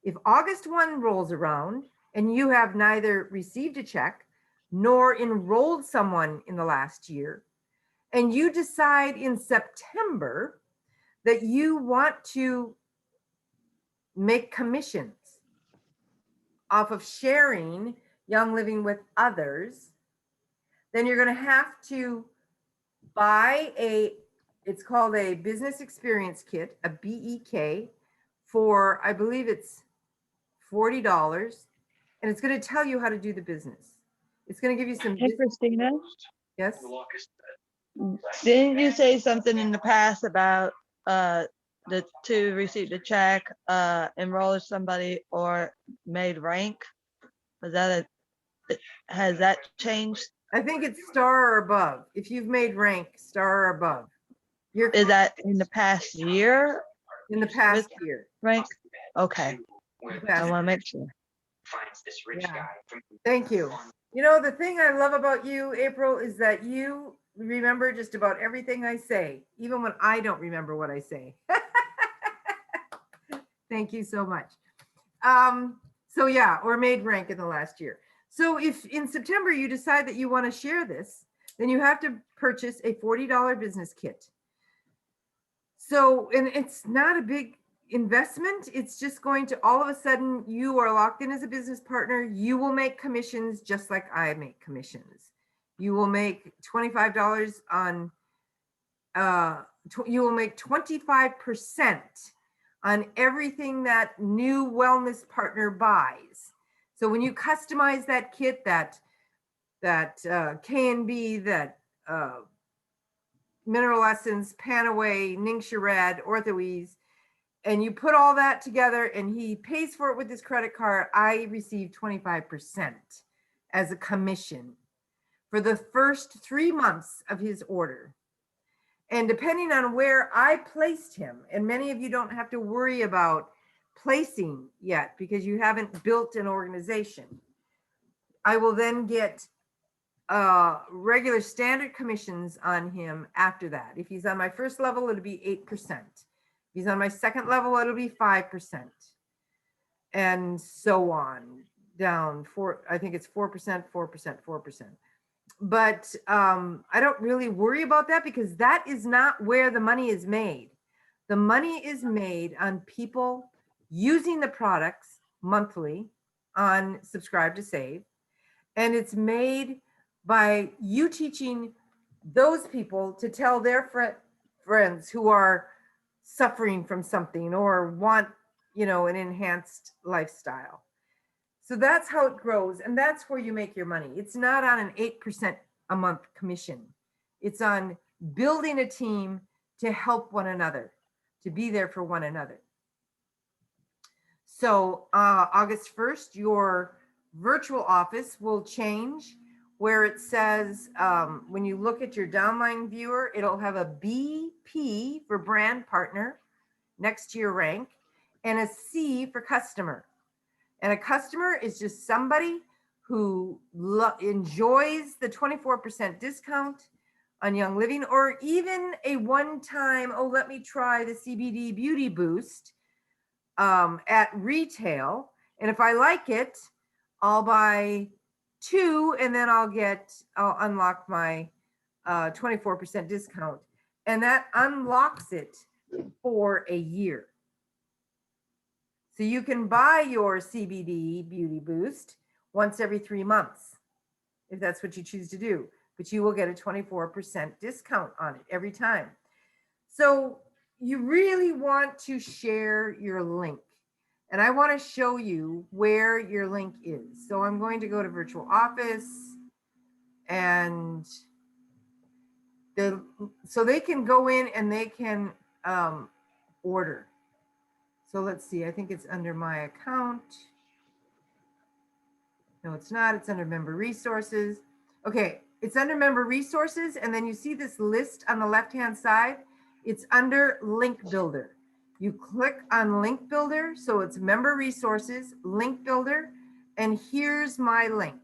if August 1 rolls around and you have neither received a check nor enrolled someone in the last year, and you decide in September that you want to make commissions off of sharing Young Living with others, then you're going to have to buy it's called a business experience kit, a BEK, for, I believe it's $40, and it's going to tell you how to do the business. It's going to give you some. Hey, Christina, Yes. didn't you say something in the past about to receive the check, enroll somebody or made rank? Was that has that changed? I think it's star or above. If you've made rank, star or above. Is that in the past year? In the past year. Rank? Okay. I want to make sure. Yeah. Thank you. You know, the thing I love about you, April, is that you remember just about everything I say, even when I don't remember what I say. Thank you so much. So yeah, or made rank in the last year. So if in September you decide that you want to share this, then you have to purchase a $40 business kit. So, and it's not a big investment. It's just going to, all of a sudden, you are locked in as a business partner. You will make commissions just like I make commissions. You will make $25 on, you will make 25% on everything that new wellness partner buys. So when you customize that kit, that K&B, that Mineral Essence, Panaway, Ningxia Orthoese, and you put all that together and he pays for it with his credit card, I receive 25% as a commission for the first 3 months of his order. And depending on where I placed him, and many of you don't have to worry about placing yet because you haven't built an organization, I will then get regular standard commissions on him after that. If he's on my first level, it'll be 8%. If he's on my second level, it'll be 5%. And so on down I think it's 4%, 4%, 4%. But I don't really worry about that because that is not where the money is made. The money is made on people using the products monthly on Subscribe to Save. And it's made by you teaching those people to tell their friends who are suffering from something or want, you know, an enhanced lifestyle. So that's how it grows. And that's where you make your money. It's not on an 8% a month commission. It's on building a team to help one another, to be there for one another. So August 1st, your virtual office will change where it says, when you look at your downline viewer, it'll have a BP for brand partner next to your rank and a C for customer. And a customer is just somebody who enjoys the 24% discount on Young Living, or even a one-time, oh, let me try the CBD Beauty Boost at retail. And if I like it, I'll buy 2 and then I'll unlock my 24% discount. And that unlocks it for a year. So you can buy your CBD Beauty Boost once every 3 months, if that's what you choose to do, but you will get a 24% discount on it every time. So you really want to share your link. And I want to show you where your link is. So I'm going to go to Virtual Office and so they can go in and they can order. So let's see, I think it's under my account. No, it's not. It's under member resources. Okay, it's under member resources. And then you see this list on the left-hand side. It's under link builder. You click on link builder. So it's member resources, link builder. And here's my link.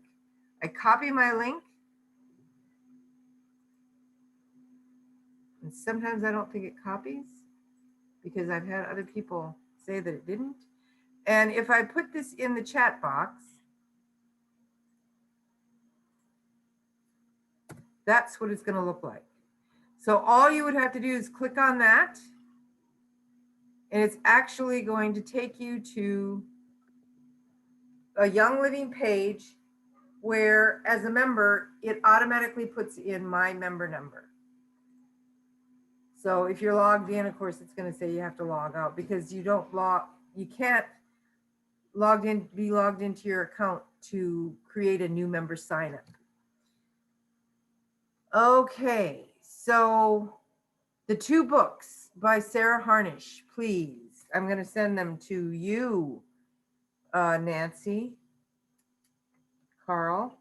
I copy my link. And sometimes I don't think it copies because I've had other people say that it didn't. And if I put this in the chat box, that's what it's going to look like. So all you would have to do is click on that. And it's actually going to take you to a Young Living page where, as a member, it automatically puts in my member number. So if you're logged in, of course, it's going to say you have to log out because you can't be logged into your account to create a new member sign up. Okay, so the 2 books by Sarah Harnish, please. I'm going to send them to you, Nancy, Carl,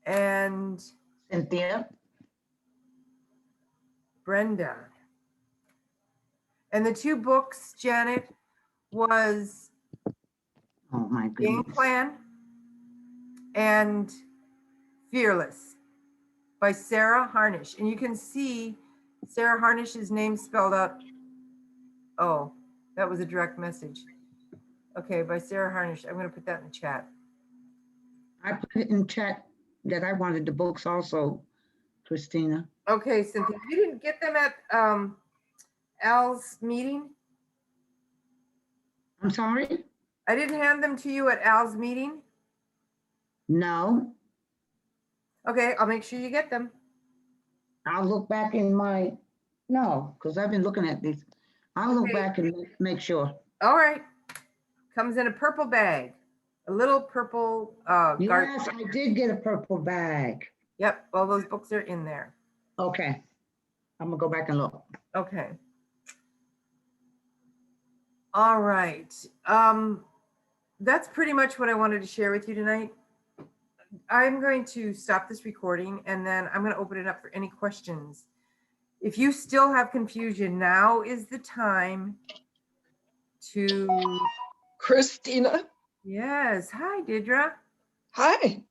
and Cynthia. Brenda. And the 2 books, Janet, was Oh, my Game goodness. Plan, and Fearless by Sarah Harnish. And you can see Sarah Harnish's name spelled out. Oh, that was a direct message. Okay, by Sarah Harnish. I'm going to put that in the chat. I put it in chat that I wanted the books also, Christina. Okay, Cynthia, you didn't get them at Al's meeting? I'm sorry? I didn't hand them to you at Al's meeting? No, Okay, I'll make sure you get them. I'll look back in my, no, because I've been looking at these. I'll look Okay. back and make sure. All right. Comes in a purple bag, a little purple Yes, I did get a purple bag. Yep, all those books are in there. Okay, I'm gonna go back and look. Okay. All right. That's pretty much what I wanted to share with you tonight. I'm going to stop this recording and then I'm going to open it up for any questions. If you still have confusion, now is the time to. Christina, Yes. Hi, Deirdre. hi.